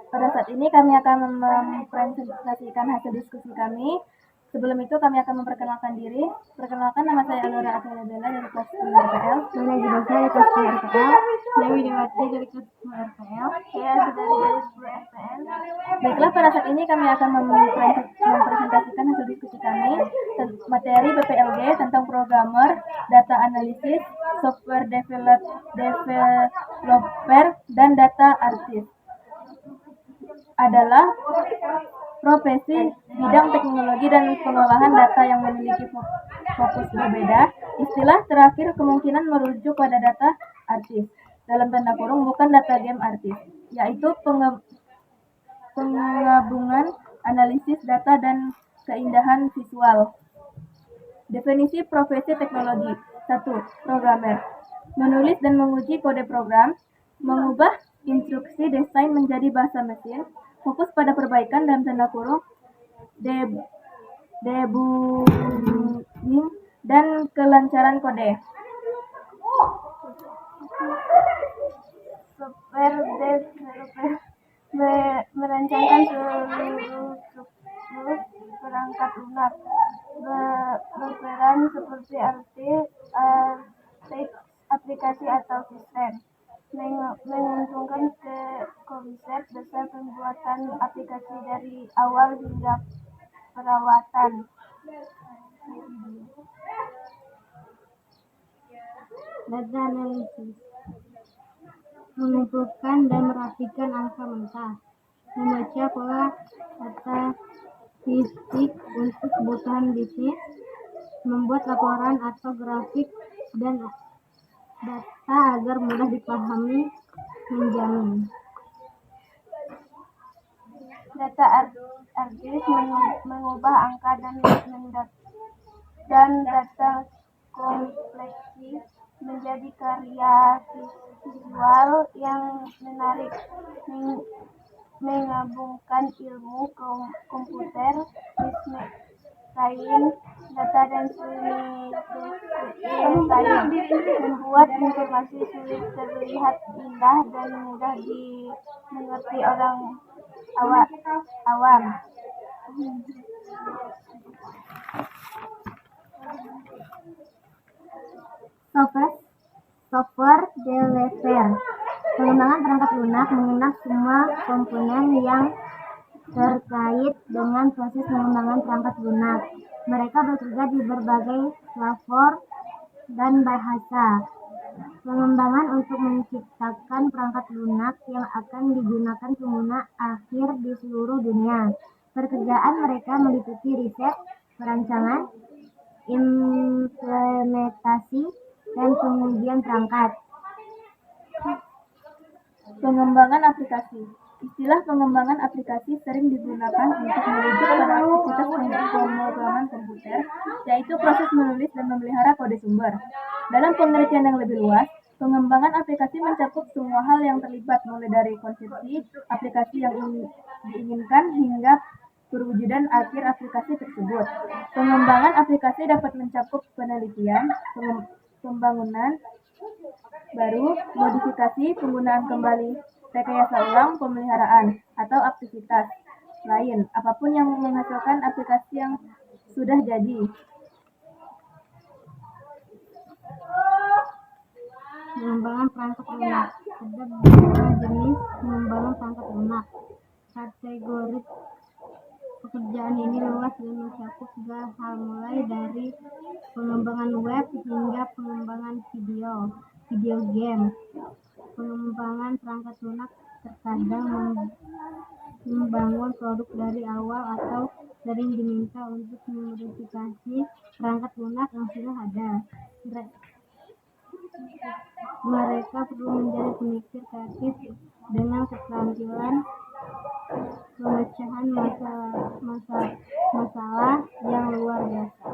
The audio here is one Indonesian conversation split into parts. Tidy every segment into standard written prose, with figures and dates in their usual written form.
Pada saat ini kami akan mempresentasikan hasil diskusi kami. Sebelum itu kami akan memperkenalkan diri. Perkenalkan, nama saya Alora Athena Bella dari kelas 10 RPL. Saya juga dari kelas 10 RPL. Saya Widawati dari kelas 10 RPL. Saya Sudari dari 10 RPL. Baiklah, pada saat ini kami akan mempresentasikan hasil diskusi kami materi PPLG tentang programmer, data analisis, software developer, dan data artist adalah profesi bidang teknologi dan pengolahan data yang memiliki fokus berbeda. Istilah terakhir kemungkinan merujuk pada data artis, dalam tanda kurung bukan data game artis, yaitu penggabungan analisis data dan keindahan visual. Definisi profesi teknologi. 1. Programmer. Menulis dan menguji kode program, mengubah instruksi desain menjadi bahasa mesin, fokus pada perbaikan dalam tanda kurung, debugging, dan kelancaran kode. Software developer merancangkan seluruh perangkat lunak berperan seperti arsitek aplikasi atau sistem, menguntungkan ke konsep besar pembuatan aplikasi dari awal hingga perawatan. Data analisis. Mengumpulkan dan merapikan angka mentah, membaca pola statistik untuk kebutuhan bisnis, membuat laporan atau grafik dan data agar mudah dipahami, menjamin. Data artis mengubah angka dan data kompleksi menjadi karya visual yang menarik, menggabungkan ilmu komputer, sains, data dan seni sains, membuat informasi sulit terlihat indah dan mudah dimengerti orang awam. Software developer. Pengembangan perangkat lunak mengenal semua komponen yang terkait dengan proses pengembangan perangkat lunak. Mereka bekerja di berbagai platform dan bahasa pengembangan untuk menciptakan perangkat lunak yang akan digunakan pengguna akhir di seluruh dunia. Pekerjaan mereka meliputi riset, perancangan, implementasi, dan pengujian perangkat. Pengembangan aplikasi. Istilah pengembangan aplikasi sering digunakan untuk merujuk pada aktivitas pemrograman komputer, yaitu proses menulis dan memelihara kode sumber. Dalam pengertian yang lebih luas, pengembangan aplikasi mencakup semua hal yang terlibat, mulai dari konsepsi aplikasi yang diinginkan hingga perwujudan akhir aplikasi tersebut. Pengembangan aplikasi dapat mencakup penelitian, pembangunan baru, modifikasi, penggunaan kembali, rekayasa ulang, pemeliharaan, atau aktivitas lain, apapun yang menghasilkan aplikasi yang sudah jadi. Pengembangan perangkat lunak. Ada beberapa jenis pengembangan perangkat lunak. Kategori pekerjaan ini luas dan mencakup segala hal, mulai dari pengembangan web hingga pengembangan video game. Pengembangan perangkat lunak terkadang membangun produk dari awal atau sering diminta untuk memodifikasi perangkat lunak yang sudah ada. Mereka perlu menjadi pemikir kreatif dengan keterampilan pemecahan masalah yang luar biasa.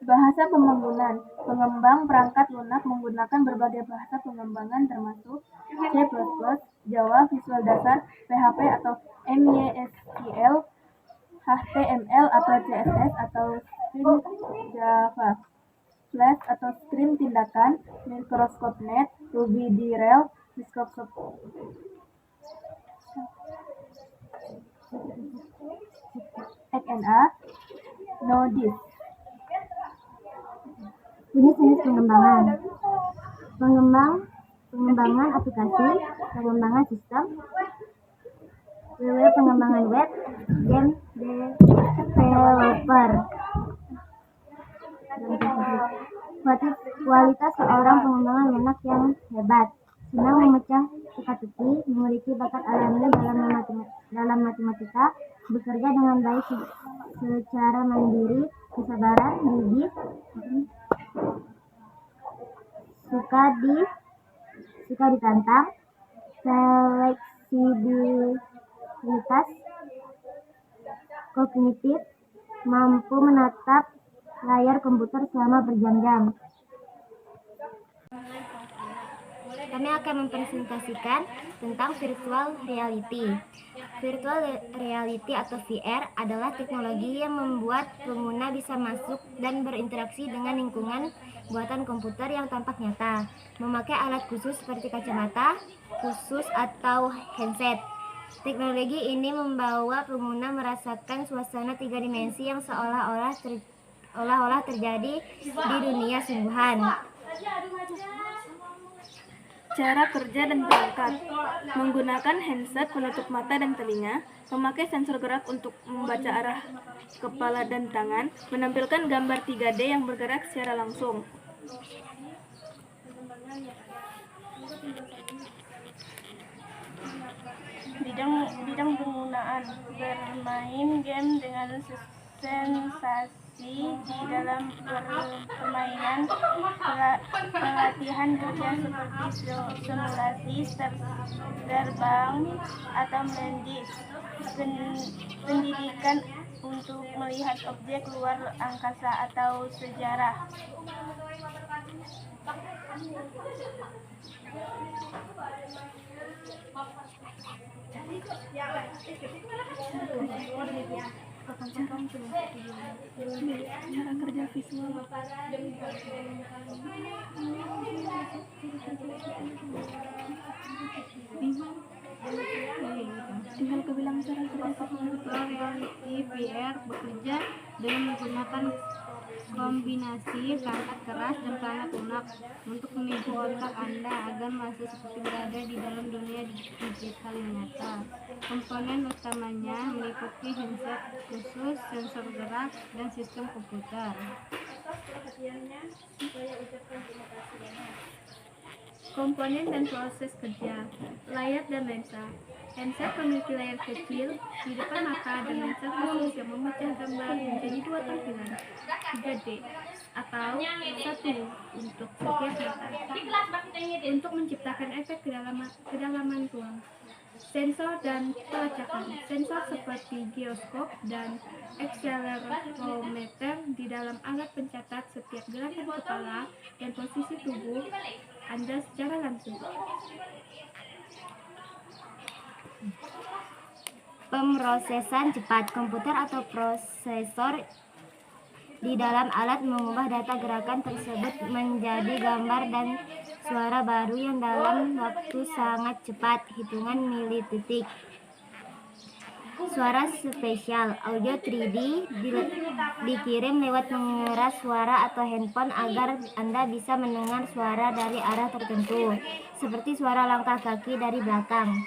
Bahasa pembangunan. Pengembang perangkat lunak menggunakan berbagai bahasa pengembangan termasuk C++, Java, Visual Dasar, PHP atau MySQL, HTML atau CSS atau Spring Java. flash atau screen tindakan, mikroskop net, Ruby DRL, mikroskop XNA, NODIS. Jenis-jenis pengembangan. Pengembangan aplikasi, pengembangan sistem, pengembangan web, game developer. Kualitas seorang pengembangan lunak yang hebat, senang memecah teka-teki, memiliki bakat alami dalam matematika, bekerja dengan baik secara mandiri, kesabaran, gigih, suka ditantang, fleksibilitas kognitif, mampu menatap layar komputer selama berjam-jam. Kami akan mempresentasikan tentang virtual reality. Virtual reality atau VR adalah teknologi yang membuat pengguna bisa masuk dan berinteraksi dengan lingkungan buatan komputer yang tampak nyata, memakai alat khusus seperti kacamata khusus atau headset. Teknologi ini membawa pengguna merasakan suasana 3 dimensi yang seolah-olah terjadi di dunia sungguhan. Cara kerja dan perangkat. Menggunakan handset penutup mata dan telinga, memakai sensor gerak untuk membaca arah kepala dan tangan, menampilkan gambar 3D yang bergerak secara langsung. Bidang penggunaan: bermain game dengan sensasi di dalam permainan, pelatihan kerja seperti simulasi terbang atau medis, pendidikan untuk melihat objek luar angkasa atau sejarah. Cara kerja visual. Tinggal aku bilang cara kerja Virtual reality VR bekerja dengan menggunakan kombinasi perangkat keras dan perangkat lunak untuk menipu otak Anda agar merasa seperti berada di dalam dunia digital yang nyata. Komponen utamanya meliputi handset khusus, sensor gerak, dan sistem komputer. Komponen dan proses kerja: layar dan lensa. Handset memiliki layar kecil di depan mata dan lensa khusus yang memecah gambar menjadi 2 tampilan 3D atau 1 untuk setiap mata untuk menciptakan efek kedalaman ruang. Sensor dan pelacakan. Sensor seperti giroskop dan akselerometer di dalam alat pencatat setiap gerakan kepala dan posisi tubuh Anda secara langsung. Pemrosesan cepat. Komputer atau prosesor di dalam alat mengubah data gerakan tersebut menjadi gambar dan suara baru yang dalam waktu sangat cepat, hitungan milidetik. Suara spesial. Audio 3D dikirim lewat pengeras suara atau handphone agar Anda bisa mendengar suara dari arah tertentu, seperti suara langkah kaki dari belakang.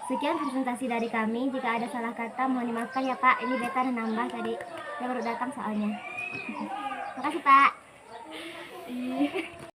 Sekian presentasi dari kami. Jika ada salah kata mohon dimaafkan ya Pak. Ini beta dan nambah tadi. Saya baru datang soalnya. Makasih Pak.